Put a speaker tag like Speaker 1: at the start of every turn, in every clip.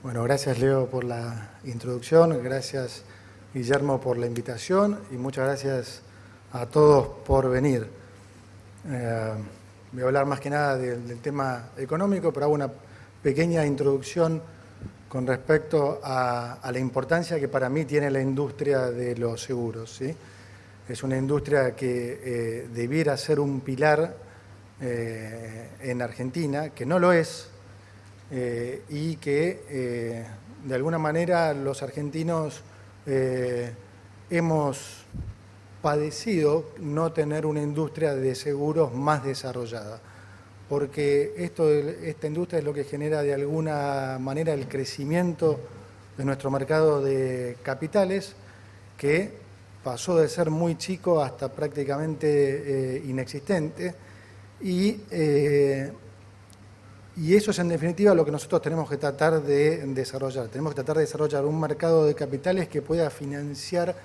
Speaker 1: Bueno, gracias Leo por la introducción, gracias Guillermo por la invitación y muchas gracias a todos por venir. Voy a hablar más que nada del tema económico, pero hago una pequeña introducción con respecto a la importancia que para mí tiene la industria de los seguros, ¿sí? Es una industria que debiera ser un pilar en Argentina, que no lo es, y que de alguna manera los argentinos hemos padecido no tener una industria de seguros más desarrollada, porque esta industria es lo que genera de alguna manera el crecimiento de nuestro mercado de capitales, que pasó de ser muy chico hasta prácticamente inexistente, y eso es en definitiva lo que nosotros tenemos que tratar de desarrollar. Tenemos que tratar de desarrollar un mercado de capitales que pueda financiar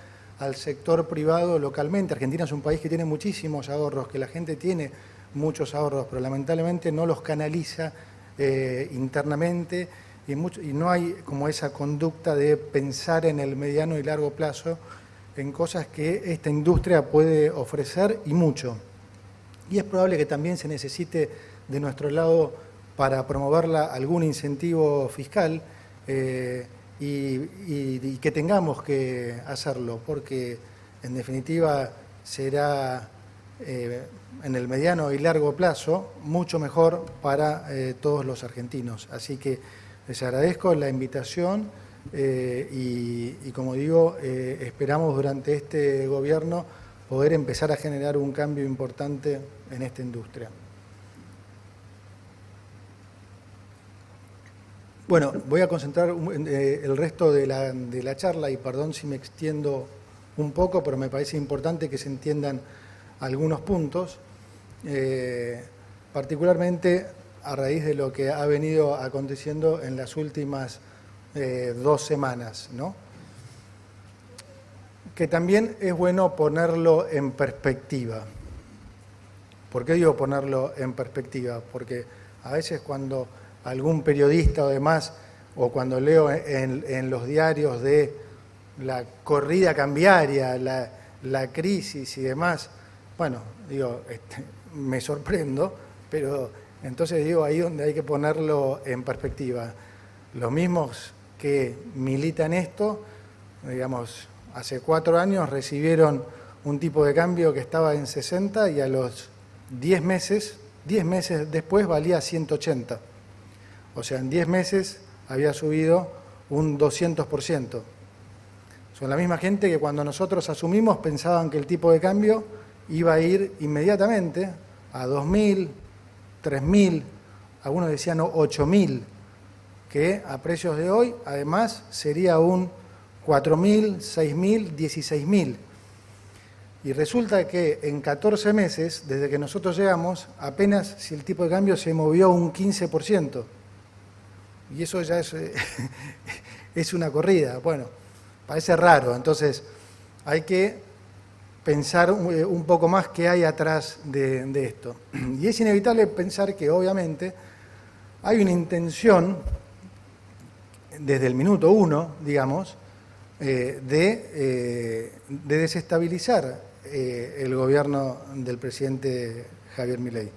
Speaker 1: al sector privado localmente. Argentina es un país que tiene muchísimos ahorros, que la gente tiene muchos ahorros, pero lamentablemente no los canaliza internamente y no hay como esa conducta de pensar en el mediano y largo plazo en cosas que esta industria puede ofrecer y mucho. Y es probable que también se necesite de nuestro lado para promoverla algún incentivo fiscal y que tengamos que hacerlo, porque en definitiva será en el mediano y largo plazo mucho mejor para todos los argentinos. Así que les agradezco la invitación y como digo, esperamos durante este gobierno poder empezar a generar un cambio importante en esta industria. Bueno, voy a concentrar el resto de la charla y perdón si me extiendo un poco, pero me parece importante que se entiendan algunos puntos, particularmente a raíz de lo que ha venido aconteciendo en las últimas 2 semanas, ¿no? Que también es bueno ponerlo en perspectiva. ¿Por qué digo ponerlo en perspectiva? Porque a veces cuando algún periodista o demás, o cuando leo en los diarios de la corrida cambiaria, la crisis y demás, bueno, digo, me sorprendo, pero entonces digo ahí donde hay que ponerlo en perspectiva. Los mismos que militan esto, digamos, hace 4 años recibieron un tipo de cambio que estaba en 60 y a los 10 meses después valía 180. O sea, en 10 meses había subido un 200%. Son la misma gente que cuando nosotros asumimos pensaban que el tipo de cambio iba a ir inmediatamente a 2.000, 3.000, algunos decían 8.000, que a precios de hoy además sería un 4.000, 6.000, 16.000. Y resulta que en 14 meses, desde que nosotros llegamos, apenas si el tipo de cambio se movió un 15%. Y eso ya es una corrida. Bueno, parece raro. Entonces, hay que pensar un poco más qué hay atrás de esto. Y es inevitable pensar que, obviamente, hay una intención, desde el minuto 1, digamos, de desestabilizar el gobierno del presidente Javier Milei.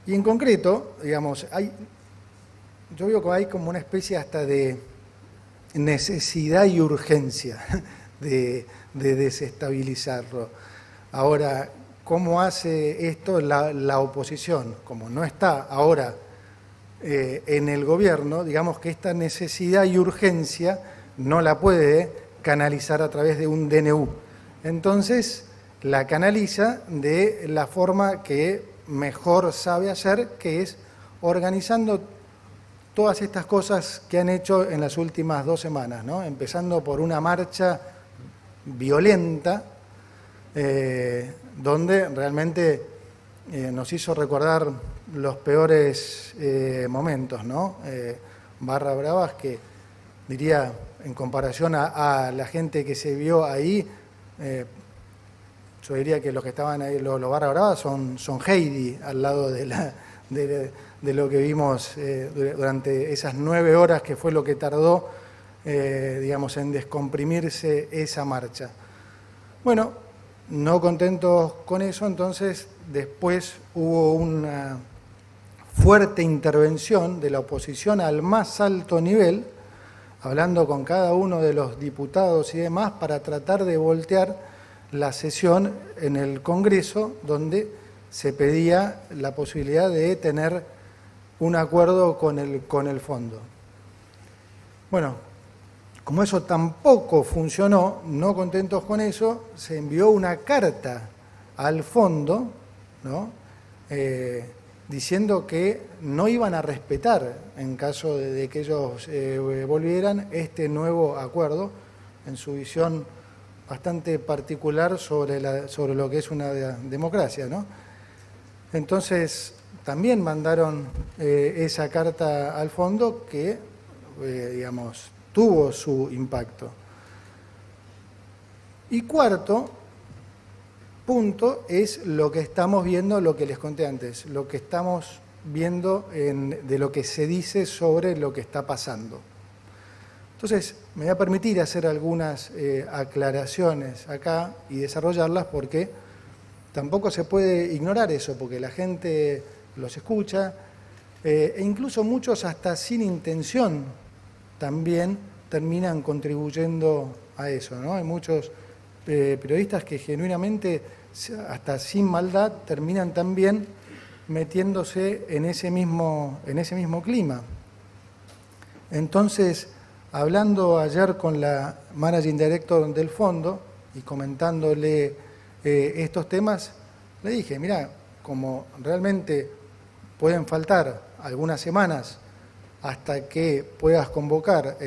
Speaker 1: Y en concreto, digamos, yo veo que hay como una especie hasta de necesidad y urgencia de desestabilizarlo. Ahora, ¿cómo hace esto la oposición? Como no está ahora en el gobierno, digamos que esta necesidad y urgencia no la puede canalizar a través de un DNU. Entonces, la canaliza de la forma que mejor sabe hacer, que es organizando todas estas cosas que han hecho en las últimas 2 semanas, ¿no? Empezando por una marcha violenta, donde realmente nos hizo recordar los peores momentos, ¿no? Barra bravas que, diría, en comparación a la gente que se vio ahí, yo diría que los que estaban ahí, los barra bravas, son Heidi al lado de de lo que vimos durante esas 9 horas que fue lo que tardó, digamos, en descomprimirse esa marcha. Bueno, no contentos con eso, entonces después hubo una fuerte intervención de la oposición al más alto nivel, hablando con cada uno de los diputados y demás, para tratar de voltear la sesión en el Congreso, donde se pedía la posibilidad de tener un acuerdo con el fondo. Bueno, como eso tampoco funcionó, no contentos con eso, se envió una carta al fondo, ¿no? Diciendo que no iban a respetar, en caso de que ellos volvieran, este nuevo acuerdo, en su visión bastante particular sobre lo que es una democracia, ¿no? Entonces, también mandaron esa carta al fondo que, digamos, tuvo su impacto. Y cuarto punto es lo que estamos viendo, lo que les conté antes, lo que estamos viendo de lo que se dice sobre lo que está pasando. Entonces, me voy a permitir hacer algunas aclaraciones acá y desarrollarlas porque tampoco se puede ignorar eso, porque la gente los escucha e incluso muchos hasta sin intención también terminan contribuyendo a eso, ¿no? Hay muchos periodistas que genuinamente, hasta sin maldad, terminan también metiéndose en ese mismo clima. Entonces, hablando ayer con la Managing Director del fondo y comentándole estos temas, le dije, mira, como realmente pueden faltar algunas semanas hasta que puedas convocar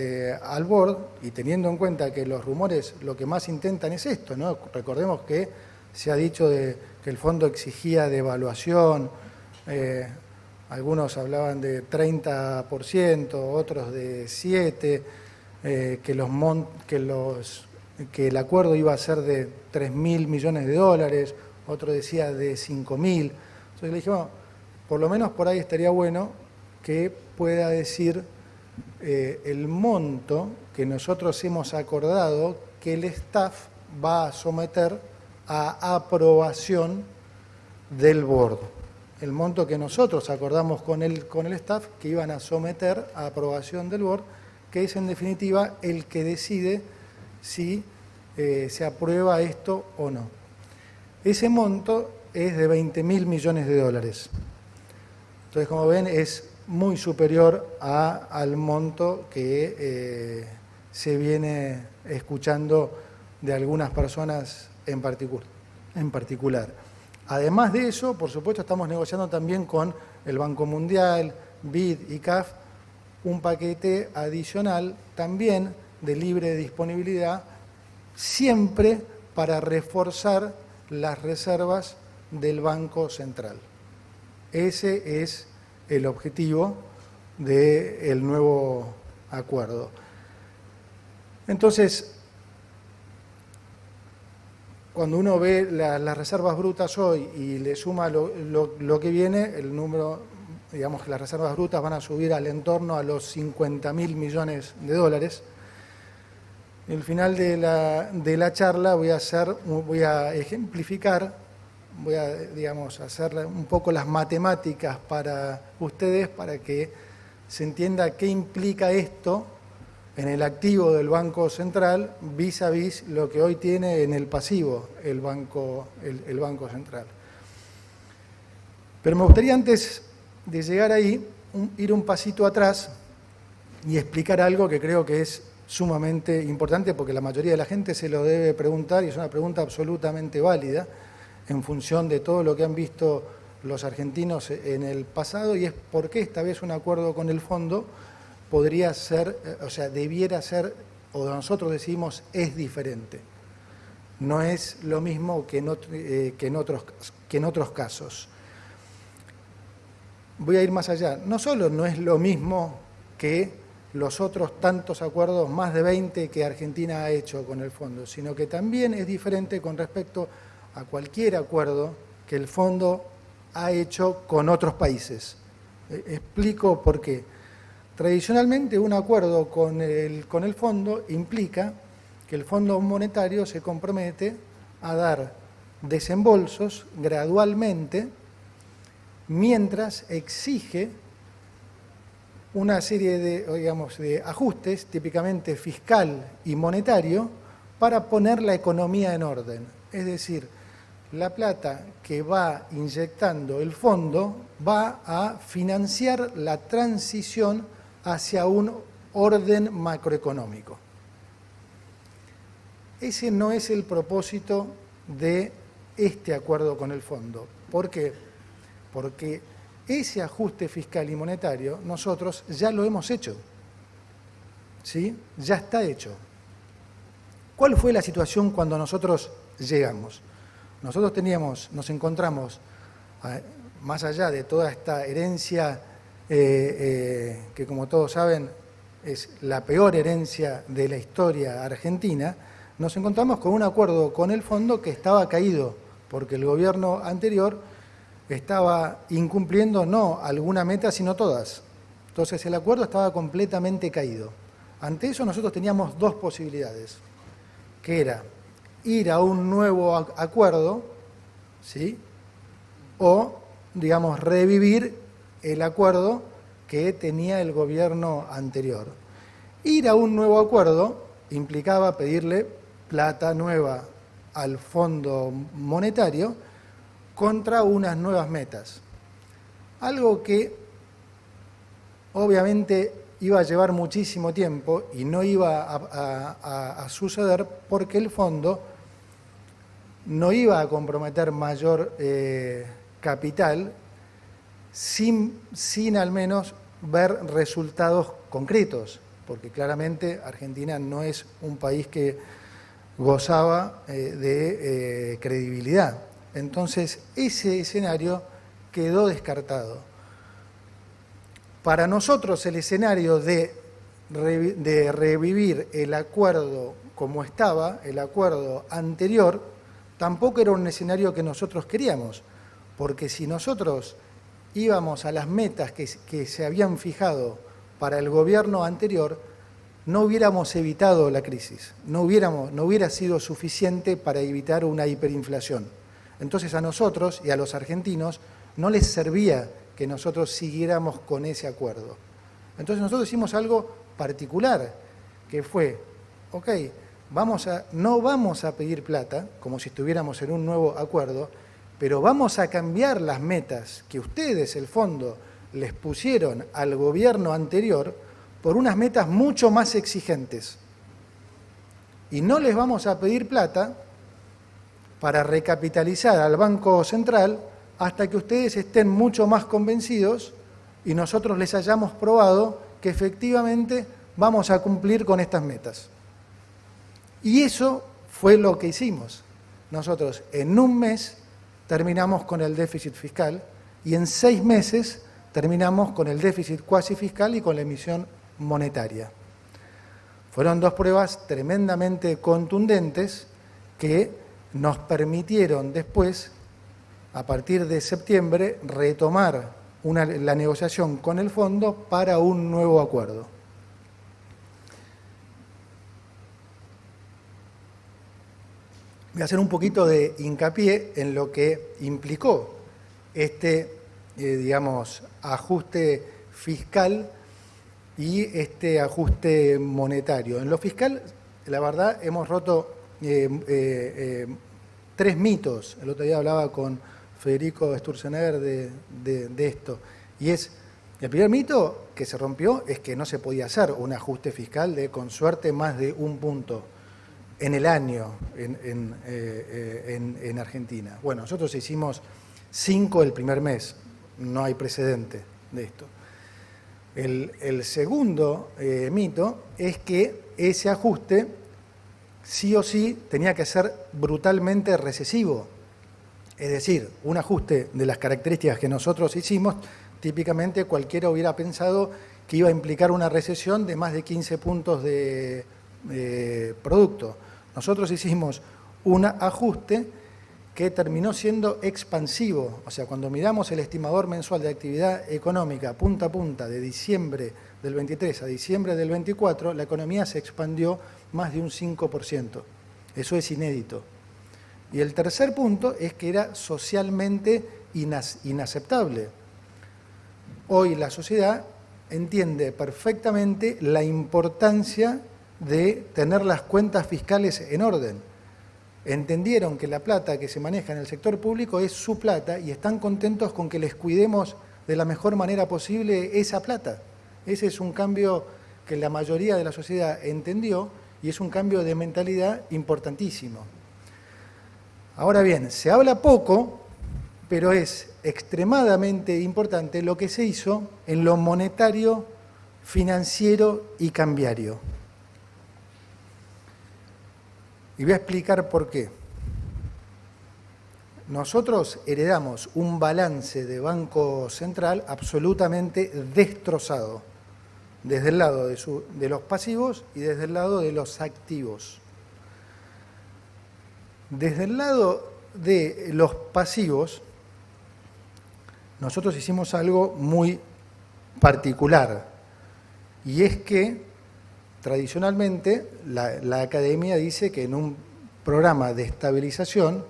Speaker 1: al board, y teniendo en cuenta que los rumores lo que más intentan es esto, ¿no? Recordemos que se ha dicho que el fondo exigía devaluación, algunos hablaban de 30%, otros de 7%, que el acuerdo iba a ser de 3.000 millones de dólares, otro decía de 5.000. Entonces le dije, bueno, por lo menos por ahí estaría bueno que pueda decir el monto que nosotros hemos acordado que el staff va a someter a aprobación del board. El monto que nosotros acordamos con el staff que iban a someter a aprobación del board, que es en definitiva el que decide si se aprueba esto o no. Ese monto es de 20.000 millones de dólares. Entonces, como ven, es muy superior al monto que se viene escuchando de algunas personas en particular. Además de eso, por supuesto, estamos negociando también con el Banco Mundial, BID y CAF, un paquete adicional también de libre disponibilidad, siempre para reforzar las reservas del Banco Central. Ese es el objetivo del nuevo acuerdo. Entonces, cuando uno ve las reservas brutas hoy y le suma lo que viene, el número, digamos que las reservas brutas van a subir al entorno a los 50.000 millones de dólares. En el final de la charla voy a ejemplificar, voy a, digamos, hacer un poco las matemáticas para ustedes, para que se entienda qué implica esto en el activo del Banco Central vis a vis lo que hoy tiene en el pasivo el Banco Central. Pero me gustaría, antes de llegar ahí, ir un pasito atrás y explicar algo que creo que es sumamente importante, porque la mayoría de la gente se lo debe preguntar y es una pregunta absolutamente válida en función de todo lo que han visto los argentinos en el pasado, y es por qué esta vez un acuerdo con el fondo podría ser, o sea, debiera ser, o nosotros decimos, es diferente. No es lo mismo que en otros casos. Voy a ir más allá. No solo no es lo mismo que los otros tantos acuerdos, más de 20 que Argentina ha hecho con el fondo, sino que también es diferente con respecto a cualquier acuerdo que el fondo ha hecho con otros países. Explico por qué. Tradicionalmente un acuerdo con el fondo implica que el Fondo Monetario se compromete a dar desembolsos gradualmente mientras exige una serie de ajustes, típicamente fiscal y monetario, para poner la economía en orden. Es decir, la plata que va inyectando el fondo va a financiar la transición hacia un orden macroeconómico. Ese no es el propósito de este acuerdo con el fondo. ¿Por qué? Porque ese ajuste fiscal y monetario nosotros ya lo hemos hecho. ¿Sí? Ya está hecho. ¿Cuál fue la situación cuando nosotros llegamos? Nosotros nos encontramos, más allá de toda esta herencia que como todos saben es la peor herencia de la historia argentina, nos encontramos con un acuerdo con el fondo que estaba caído, porque el gobierno anterior estaba incumpliendo no alguna meta, sino todas. Entonces el acuerdo estaba completamente caído. Ante eso nosotros teníamos dos posibilidades, que era ir a un nuevo acuerdo, ¿sí? O, digamos, revivir el acuerdo que tenía el gobierno anterior. Ir a un nuevo acuerdo implicaba pedirle plata nueva al Fondo Monetario contra unas nuevas metas. Algo que obviamente iba a llevar muchísimo tiempo y no iba a suceder porque el fondo no iba a comprometer mayor capital sin al menos ver resultados concretos, porque claramente Argentina no es un país que gozaba de credibilidad. Entonces, ese escenario quedó descartado. Para nosotros el escenario de revivir el acuerdo como estaba, el acuerdo anterior, tampoco era un escenario que nosotros queríamos, porque si nosotros íbamos a las metas que se habían fijado para el gobierno anterior, no hubiéramos evitado la crisis, no hubiera sido suficiente para evitar una hiperinflación. Entonces a nosotros y a los argentinos no les servía que nosotros siguiéramos con ese acuerdo. Entonces nosotros hicimos algo particular, que fue, ok, no vamos a pedir plata, como si estuviéramos en un nuevo acuerdo, pero vamos a cambiar las metas que ustedes, el fondo, les pusieron al gobierno anterior por unas metas mucho más exigentes. Y no les vamos a pedir plata para recapitalizar al Banco Central hasta que ustedes estén mucho más convencidos y nosotros les hayamos probado que efectivamente vamos a cumplir con estas metas. Y eso fue lo que hicimos. Nosotros en un mes terminamos con el déficit fiscal y en 6 meses terminamos con el déficit cuasi fiscal y con la emisión monetaria. Fueron 2 pruebas tremendamente contundentes que nos permitieron después, a partir de septiembre, retomar la negociación con el fondo para un nuevo acuerdo. Voy a hacer un poquito de hincapié en lo que implicó este, ajuste fiscal y este ajuste monetario. En lo fiscal, la verdad, hemos roto 3 mitos. El otro día hablaba con Federico Sturzenegger de esto. Y el primer mito que se rompió es que no se podía hacer un ajuste fiscal de, con suerte, más de 1 punto en el año en Argentina. Bueno, nosotros hicimos 5 el primer mes. No hay precedente de esto. El segundo mito es que ese ajuste sí o sí tenía que ser brutalmente recesivo. Es decir, un ajuste de las características que nosotros hicimos, típicamente cualquiera hubiera pensado que iba a implicar una recesión de más de 15 puntos de producto. Nosotros hicimos un ajuste que terminó siendo expansivo. O sea, cuando miramos el estimador mensual de actividad económica punta a punta de diciembre del 23 a diciembre del 24, la economía se expandió más de un 5%. Eso es inédito. Y el tercer punto es que era socialmente inaceptable. Hoy la sociedad entiende perfectamente la importancia de tener las cuentas fiscales en orden. Entendieron que la plata que se maneja en el sector público es su plata y están contentos con que les cuidemos de la mejor manera posible esa plata. Ese es un cambio que la mayoría de la sociedad entendió y es un cambio de mentalidad importantísimo. Ahora bien, se habla poco, pero es extremadamente importante lo que se hizo en lo monetario, financiero y cambiario. Y voy a explicar por qué. Nosotros heredamos un balance de Banco Central absolutamente destrozado, desde el lado de los pasivos y desde el lado de los activos. Desde el lado de los pasivos, nosotros hicimos algo muy particular, y es que tradicionalmente la academia dice que en un programa de estabilización,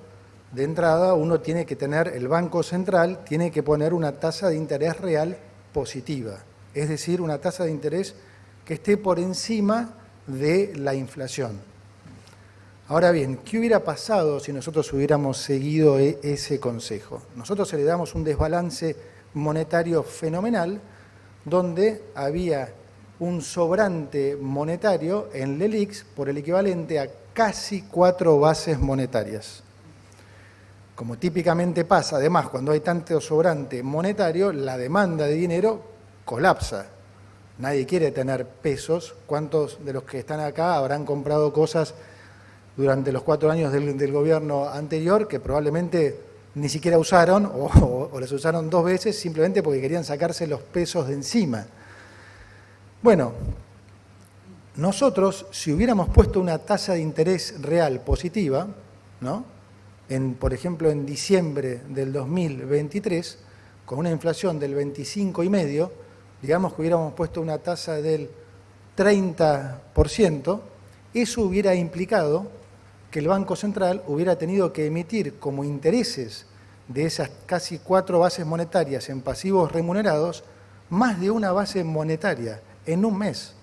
Speaker 1: de entrada uno tiene que tener, el Banco Central tiene que poner una tasa de interés real positiva, es decir, una tasa de interés que esté por encima de la inflación. Ahora bien, ¿qué hubiera pasado si nosotros hubiéramos seguido ese consejo? Nosotros heredamos un desbalance monetario fenomenal, donde había un sobrante monetario en LELIQs por el equivalente a casi 4 bases monetarias. Como típicamente pasa, además, cuando hay tanto sobrante monetario, la demanda de dinero colapsa. Nadie quiere tener pesos. ¿Cuántos de los que están acá habrán comprado cosas durante los 4 años del gobierno anterior que probablemente ni siquiera usaron o las usaron 2 veces simplemente porque querían sacarse los pesos de encima? Bueno, nosotros, si hubiéramos puesto una tasa de interés real positiva, ¿no? Por ejemplo, en diciembre del 2023, con una inflación del 25,5%, digamos que hubiéramos puesto una tasa del 30%, eso hubiera implicado que el Banco Central hubiera tenido que emitir como intereses de esas casi 4 bases monetarias en pasivos remunerados, más de una base monetaria en un mes.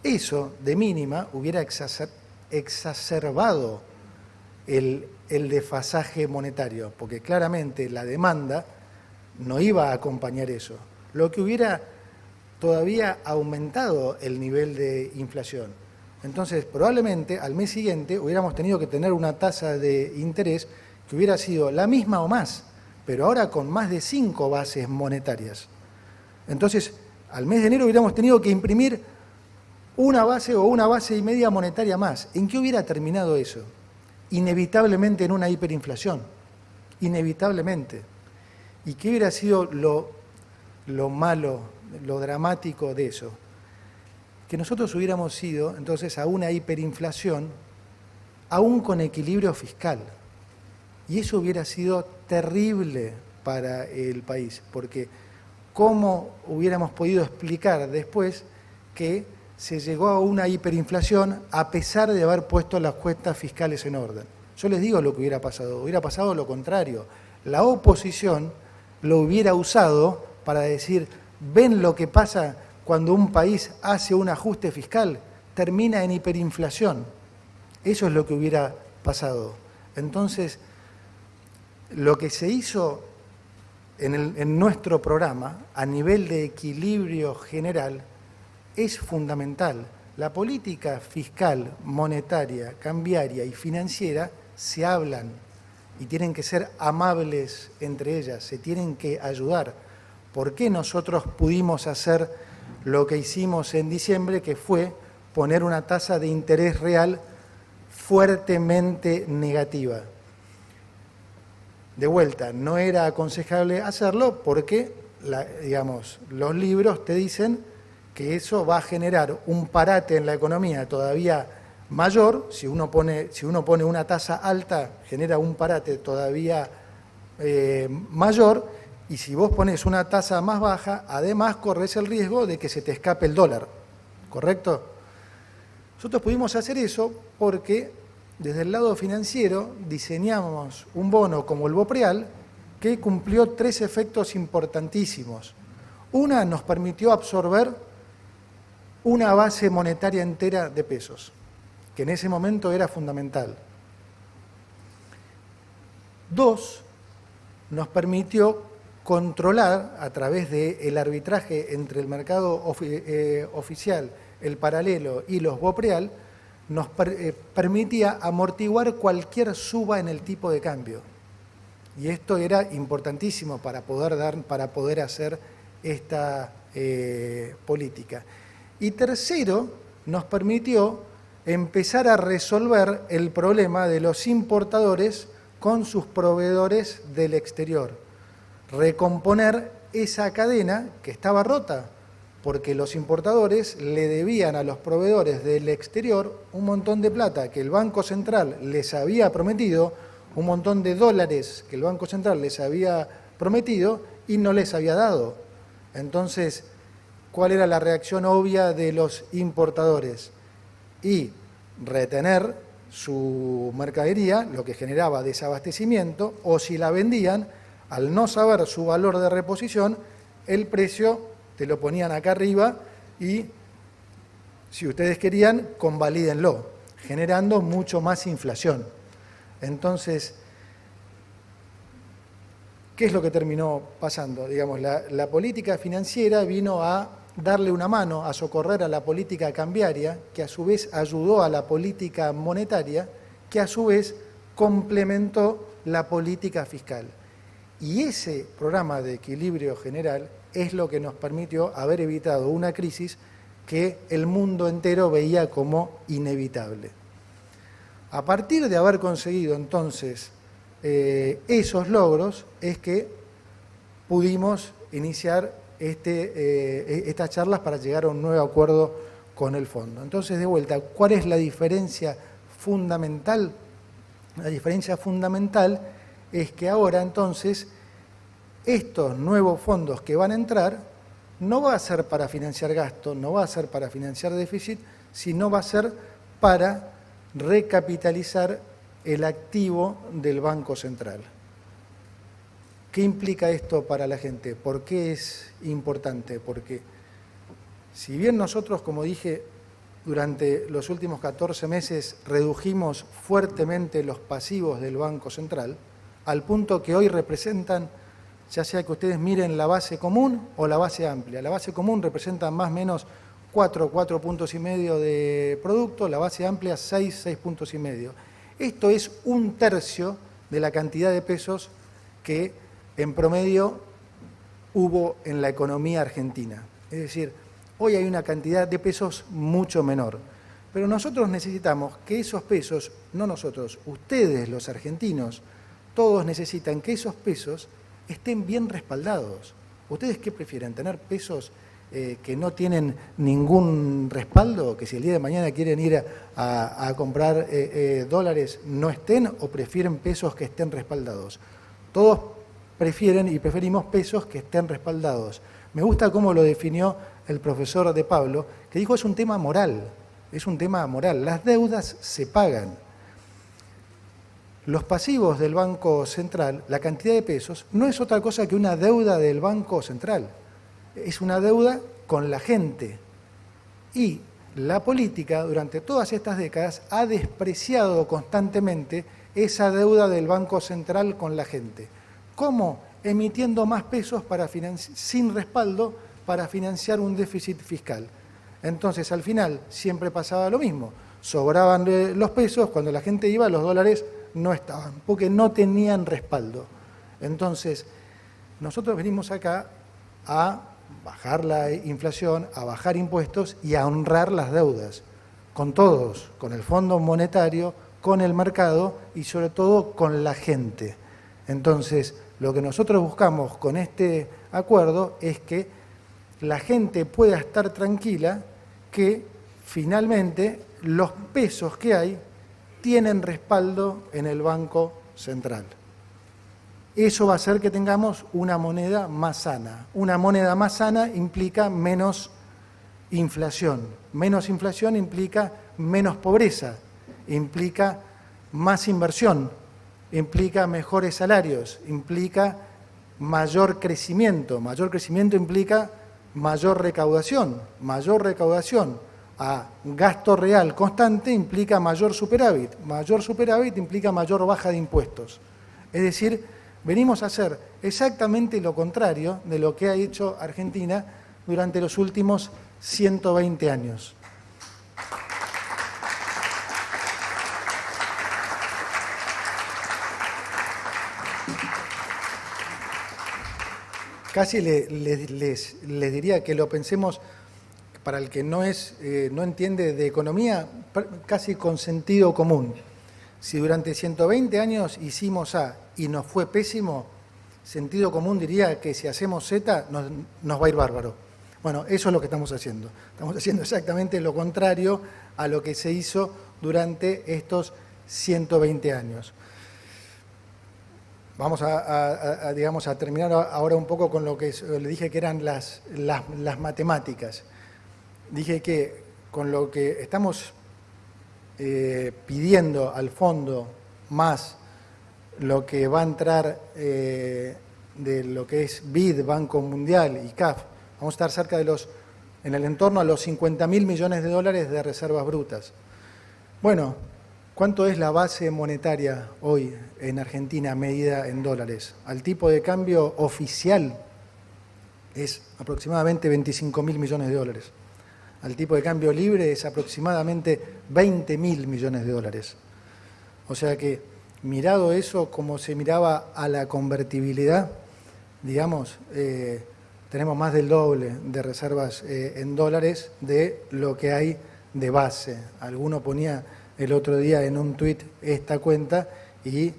Speaker 1: Eso, de mínima, hubiera exacerbado el desfasaje monetario, porque claramente la demanda no iba a acompañar eso, lo que hubiera todavía aumentado el nivel de inflación. Entonces, probablemente al mes siguiente hubiéramos tenido que tener una tasa de interés que hubiera sido la misma o más, pero ahora con más de 5 bases monetarias. Entonces, al mes de enero hubiéramos tenido que imprimir una base o una base y media monetaria más. ¿En qué hubiera terminado eso? Inevitablemente en una hiperinflación, inevitablemente. ¿Y qué hubiera sido lo malo, lo dramático de eso? Que nosotros hubiéramos ido entonces a una hiperinflación aún con equilibrio fiscal. Y eso hubiera sido terrible para el país, porque ¿cómo hubiéramos podido explicar después que se llegó a una hiperinflación a pesar de haber puesto las cuentas fiscales en orden? Yo les digo lo que hubiera pasado lo contrario. La oposición lo hubiera usado para decir, ¿ven lo que pasa cuando un país hace un ajuste fiscal? Termina en hiperinflación. Eso es lo que hubiera pasado. Entonces, lo que se hizo en nuestro programa, a nivel de equilibrio general, es fundamental. La política fiscal, monetaria, cambiaria y financiera se hablan y tienen que ser amables entre ellas, se tienen que ayudar. ¿Por qué nosotros pudimos hacer lo que hicimos en diciembre, que fue poner una tasa de interés real fuertemente negativa? De vuelta, no era aconsejable hacerlo porque, los libros te dicen que eso va a generar un parate en la economía todavía mayor, si uno pone una tasa alta, genera un parate todavía mayor, y si vos pones una tasa más baja, además corres el riesgo de que se te escape el dólar, ¿correcto? Nosotros pudimos hacer eso porque desde el lado financiero diseñamos un bono como el BOPREAL que cumplió 3 efectos importantísimos. Una, nos permitió absorber una base monetaria entera de pesos, que en ese momento era fundamental. 2, nos permitió controlar a través del arbitraje entre el mercado oficial, el paralelo y los BOPREAL, nos permitía amortiguar cualquier suba en el tipo de cambio. Y esto era importantísimo para poder hacer esta política. Y tercero, nos permitió empezar a resolver el problema de los importadores con sus proveedores del exterior. Recomponer esa cadena que estaba rota, porque los importadores le debían a los proveedores del exterior un montón de plata que el Banco Central les había prometido, un montón de dólares que el Banco Central les había prometido y no les había dado. Entonces, ¿cuál era la reacción obvia de los importadores? Y retener su mercadería, lo que generaba desabastecimiento, o si la vendían, al no saber su valor de reposición, el precio te lo ponían acá arriba y, si ustedes querían, convalídenlo, generando mucho más inflación. Entonces, ¿qué es lo que terminó pasando? Digamos, la política financiera vino a darle una mano, a socorrer a la política cambiaria, que a su vez ayudó a la política monetaria, que a su vez complementó la política fiscal. Y ese programa de equilibrio general es lo que nos permitió haber evitado una crisis que el mundo entero veía como inevitable. A partir de haber conseguido entonces esos logros es que pudimos iniciar estas charlas para llegar a un nuevo acuerdo con el fondo. Entonces, de vuelta, ¿cuál es la diferencia fundamental? La diferencia fundamental es que ahora entonces estos nuevos fondos que van a entrar no va a ser para financiar gasto, no va a ser para financiar déficit, sino va a ser para recapitalizar el activo del Banco Central. ¿Qué implica esto para la gente? ¿Por qué es importante? Porque si bien nosotros, como dije, durante los últimos 14 meses redujimos fuertemente los pasivos del Banco Central, al punto que hoy representan, ya sea que ustedes miren la base común o la base amplia. La base común representa más o menos 4 puntos y medio de producto, la base amplia 6 puntos y medio. Esto es 1/3 de la cantidad de pesos que en promedio hubo en la economía argentina. Es decir, hoy hay una cantidad de pesos mucho menor. Pero nosotros necesitamos que esos pesos, no nosotros, ustedes los argentinos, todos necesitan que esos pesos estén bien respaldados. ¿Ustedes qué prefieren? ¿Tener pesos que no tienen ningún respaldo, que si el día de mañana quieren ir a comprar dólares no estén, o prefieren pesos que estén respaldados? Todos prefieren y preferimos pesos que estén respaldados. Me gusta cómo lo definió el profesor de Pablo, que dijo es un tema moral, es un tema moral. Las deudas se pagan. Los pasivos del Banco Central, la cantidad de pesos, no es otra cosa que una deuda del Banco Central. Es una deuda con la gente. Y la política, durante todas estas décadas, ha despreciado constantemente esa deuda del Banco Central con la gente. ¿Cómo? Emitiendo más pesos sin respaldo para financiar un déficit fiscal. Entonces, al final, siempre pasaba lo mismo. Sobraban los pesos, cuando la gente iba, los dólares no estaban, porque no tenían respaldo. Entonces, nosotros venimos acá a bajar la inflación, a bajar impuestos y a honrar las deudas, con todos, con el Fondo Monetario, con el mercado y sobre todo con la gente. Entonces, lo que nosotros buscamos con este acuerdo es que la gente pueda estar tranquila que finalmente los pesos que hay tienen respaldo en el Banco Central. Eso va a hacer que tengamos una moneda más sana. Una moneda más sana implica menos inflación. Menos inflación implica menos pobreza, implica más inversión, implica mejores salarios, implica mayor crecimiento. Mayor crecimiento implica mayor recaudación. Mayor recaudación a gasto real constante implica mayor superávit. Mayor superávit implica mayor baja de impuestos. Es decir, venimos a hacer exactamente lo contrario de lo que ha hecho Argentina durante los últimos 120 años. Casi les diría que lo pensemos, para el que no entiende de economía, casi con sentido común. Si durante 120 años hicimos A y nos fue pésimo, sentido común diría que si hacemos Z nos va a ir bárbaro. Bueno, eso es lo que estamos haciendo. Estamos haciendo exactamente lo contrario a lo que se hizo durante estos 120 años. Vamos a terminar ahora un poco con lo que le dije que eran las matemáticas. Dije que con lo que estamos pidiendo al fondo más lo que va a entrar de lo que es BID, Banco Mundial y CAF, vamos a estar cerca de en el entorno a los 50.000 millones de dólares de reservas brutas. Bueno, ¿cuánto es la base monetaria hoy en Argentina medida en dólares? Al tipo de cambio oficial es aproximadamente 25.000 millones de dólares. Al tipo de cambio libre es aproximadamente 20.000 millones de dólares. O sea que, mirado eso como se miraba a la convertibilidad, digamos, tenemos más del doble de reservas en dólares de lo que hay de base. Alguno ponía el otro día en un tuit esta cuenta y,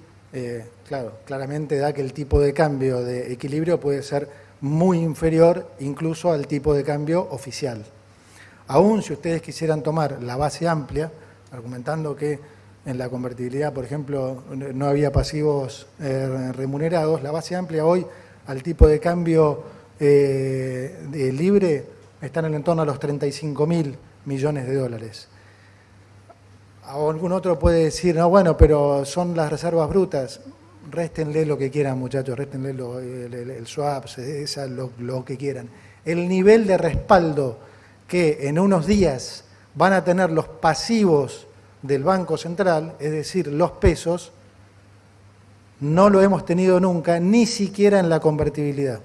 Speaker 1: claro, claramente da que el tipo de cambio de equilibrio puede ser muy inferior incluso al tipo de cambio oficial. Aún si ustedes quisieran tomar la base amplia, argumentando que en la convertibilidad, por ejemplo, no había pasivos remunerados, la base amplia hoy al tipo de cambio libre está en el entorno a los 35.000 millones de dólares. O algún otro puede decir, no, bueno, pero son las reservas brutas. Réstenle lo que quieran, muchachos, réstenle el swap, lo que quieran. El nivel de respaldo que en unos días van a tener los pasivos del Banco Central, es decir, los pesos, no lo hemos tenido nunca, ni siquiera en la convertibilidad.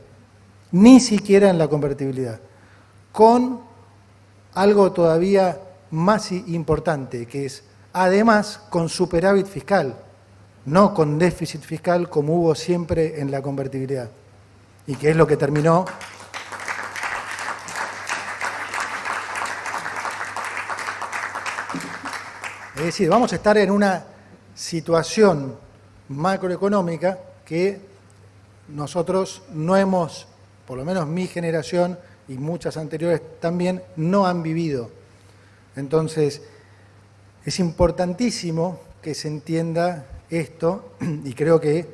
Speaker 1: Ni siquiera en la convertibilidad. Con algo todavía más importante, que es, además, con superávit fiscal, no con déficit fiscal como hubo siempre en la convertibilidad, y que es lo que terminó. Es decir, vamos a estar en una situación macroeconómica que nosotros no hemos, por lo menos mi generación y muchas anteriores también, no han vivido. Entonces, es importantísimo que se entienda esto y creo que,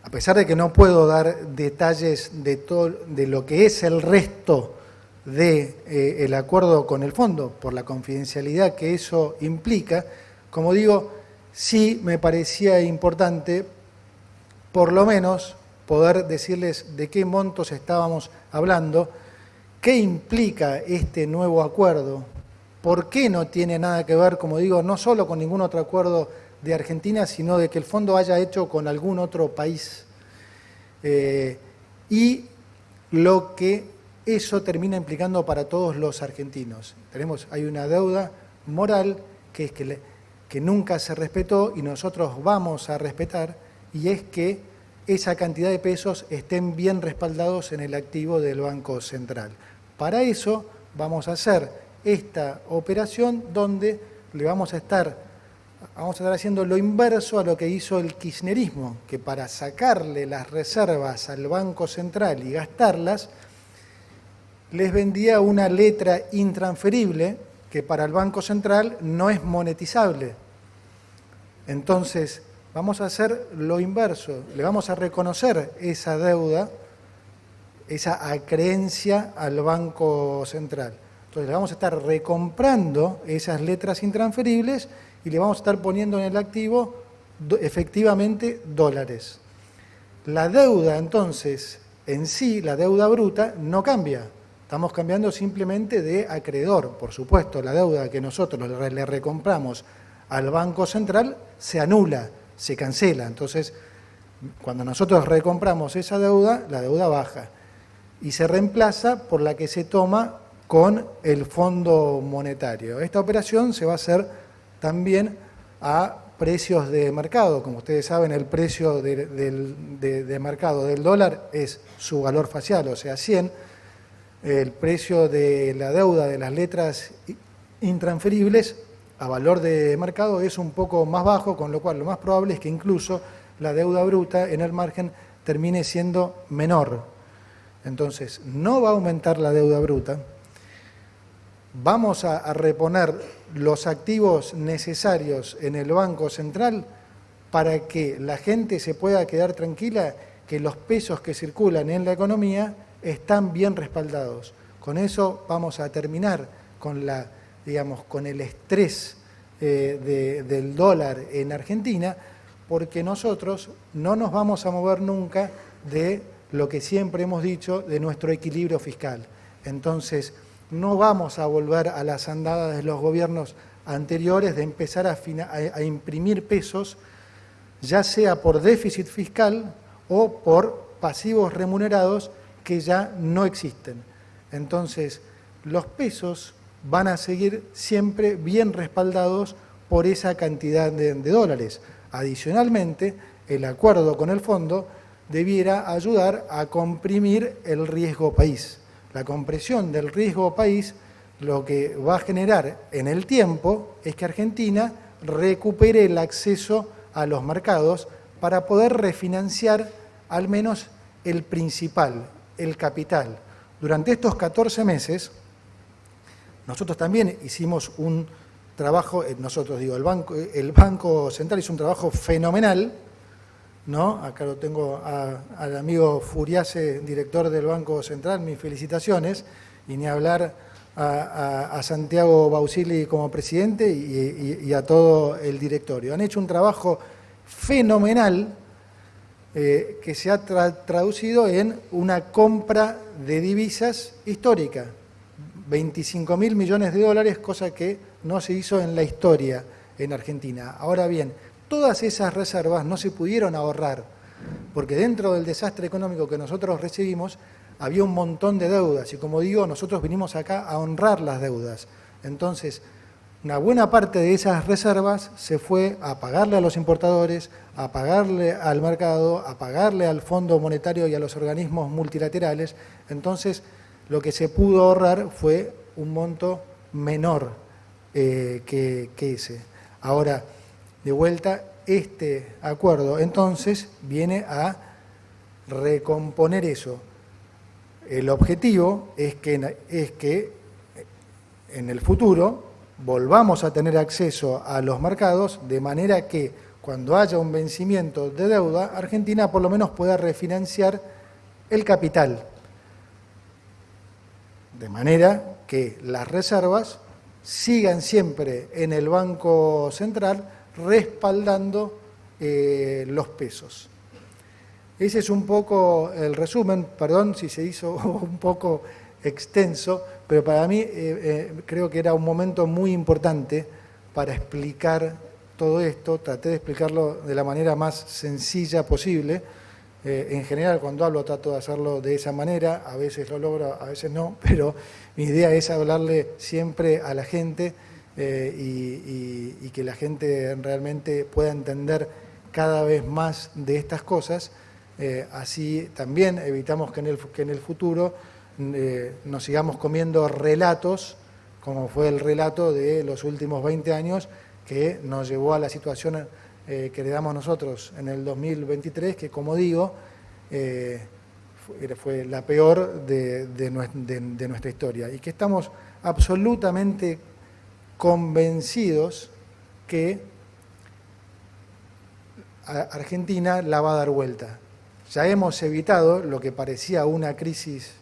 Speaker 1: a pesar de que no puedo dar detalles de lo que es el resto del acuerdo con el fondo, por la confidencialidad que eso implica, como digo, sí me parecía importante, por lo menos, poder decirles de qué montos estábamos hablando, qué implica este nuevo acuerdo, por qué no tiene nada que ver, como digo, no solo con ningún otro acuerdo de Argentina, sino de que el fondo haya hecho con algún otro país. Y lo que eso termina implicando para todos los argentinos. Hay una deuda moral que es que nunca se respetó y nosotros vamos a respetar, y es que esa cantidad de pesos estén bien respaldados en el activo del Banco Central. Para eso vamos a hacer esta operación donde le vamos a estar haciendo lo inverso a lo que hizo el kirchnerismo, que para sacarle las reservas al Banco Central y gastarlas, les vendía una letra intransferible que para el Banco Central no es monetizable. Entonces, vamos a hacer lo inverso, le vamos a reconocer esa deuda, esa acreencia al Banco Central. Entonces, le vamos a estar recomprando esas letras intransferibles y le vamos a estar poniendo en el activo efectivamente dólares. La deuda, entonces, en sí, la deuda bruta, no cambia. Estamos cambiando simplemente de acreedor. Por supuesto, la deuda que nosotros le recompramos al Banco Central se anula, se cancela. Entonces, cuando nosotros recompramos esa deuda, la deuda baja y se reemplaza por la que se toma con el Fondo Monetario. Esta operación se va a hacer también a precios de mercado. Como ustedes saben, el precio de mercado del dólar es su valor facial, o sea, 100. El precio de la deuda de las letras intransferibles a valor de mercado es un poco más bajo, con lo cual lo más probable es que incluso la deuda bruta en el margen termine siendo menor. Entonces, no va a aumentar la deuda bruta. Vamos a reponer los activos necesarios en el Banco Central para que la gente se pueda quedar tranquila que los pesos que circulan en la economía están bien respaldados. Con eso vamos a terminar con con el estrés del dólar en Argentina, porque nosotros no nos vamos a mover nunca de lo que siempre hemos dicho, de nuestro equilibrio fiscal. Entonces, no vamos a volver a las andadas de los gobiernos anteriores de empezar a imprimir pesos, ya sea por déficit fiscal o por pasivos remunerados que ya no existen. Entonces, los pesos van a seguir siempre bien respaldados por esa cantidad de dólares. Adicionalmente, el acuerdo con el fondo debiera ayudar a comprimir el riesgo país. La compresión del riesgo país lo que va a generar en el tiempo es que Argentina recupere el acceso a los mercados para poder refinanciar al menos el principal, el capital. Durante estos 14 meses, nosotros también hicimos un trabajo, el Banco Central hizo un trabajo fenomenal, ¿no? Acá lo tengo al amigo Furiase, director del Banco Central, mis felicitaciones, y ni hablar a Santiago Bausili como presidente y a todo el directorio. Han hecho un trabajo fenomenal que se ha traducido en una compra de divisas histórica, 25.000 millones de dólares, cosa que no se hizo en la historia en Argentina. Ahora bien, todas esas reservas no se pudieron ahorrar, porque dentro del desastre económico que nosotros recibimos había un montón de deudas, y como digo, nosotros vinimos acá a honrar las deudas. Entonces, una buena parte de esas reservas se fue a pagarle a los importadores, a pagarle al mercado, a pagarle al Fondo Monetario y a los organismos multilaterales. Entonces, lo que se pudo ahorrar fue un monto menor que ese. Ahora, de vuelta, este acuerdo entonces viene a recomponer eso. El objetivo es que en el futuro volvamos a tener acceso a los mercados de manera que cuando haya un vencimiento de deuda, Argentina por lo menos pueda refinanciar el capital. De manera que las reservas sigan siempre en el Banco Central respaldando los pesos. Ese es un poco el resumen, perdón si se hizo un poco extenso, pero para mí creo que era un momento muy importante para explicar todo esto. Traté de explicarlo de la manera más sencilla posible. En general, cuando hablo, trato de hacerlo de esa manera. A veces lo logro, a veces no, pero mi idea es hablarle siempre a la gente y que la gente realmente pueda entender cada vez más de estas cosas. Así también evitamos que en el futuro nos sigamos comiendo relatos, como fue el relato de los últimos 20 años, que nos llevó a la situación que heredamos nosotros en el 2023, que como digo, fue la peor de nuestra historia, y que estamos absolutamente convencidos que Argentina la va a dar vuelta. Ya hemos evitado lo que parecía una crisis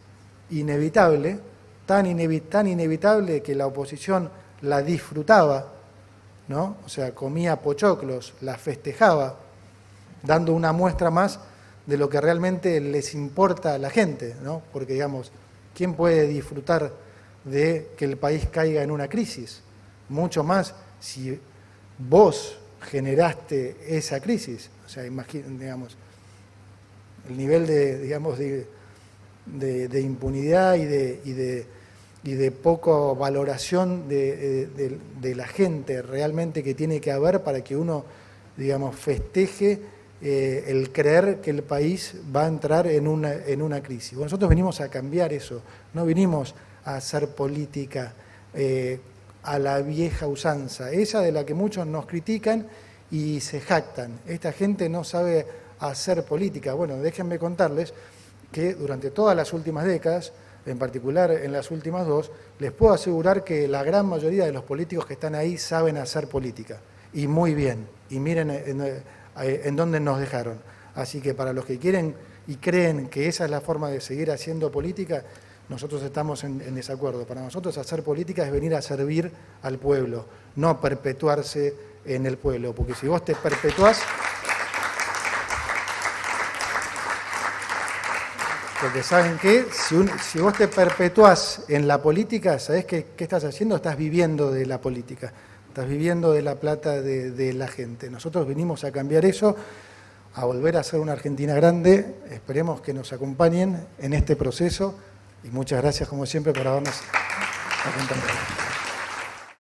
Speaker 1: inevitable, tan inevitable que la oposición la disfrutaba, ¿no? O sea, comía pochoclos, la festejaba, dando una muestra más de lo que realmente les importa a la gente, ¿no? Porque, digamos, ¿quién puede disfrutar de que el país caiga en una crisis? Mucho más si vos generaste esa crisis. O sea, digamos, el nivel de impunidad y de poca valoración de la gente realmente que tiene que haber para que uno, digamos, festeje el creer que el país va a entrar en una crisis. Bueno, nosotros venimos a cambiar eso, no vinimos a hacer política a la vieja usanza, esa de la que muchos nos critican y se jactan. Esta gente no sabe hacer política. Bueno, déjenme contarles que durante todas las últimas décadas, en particular en las últimas dos, les puedo asegurar que la gran mayoría de los políticos que están ahí saben hacer política, y muy bien, y miren en dónde nos dejaron. Así que para los que quieren y creen que esa es la forma de seguir haciendo política, nosotros estamos en desacuerdo. Para nosotros hacer política es venir a servir al pueblo, no perpetuarse en el pueblo, porque si vos te perpetuás... Porque ¿saben qué? Si vos te perpetuás en la política, ¿sabés qué estás haciendo? Estás viviendo de la política, estás viviendo de la plata de la gente. Nosotros venimos a cambiar eso, a volver a ser una Argentina grande. Esperemos que nos acompañen en este proceso y muchas gracias como siempre por habernos acompañado.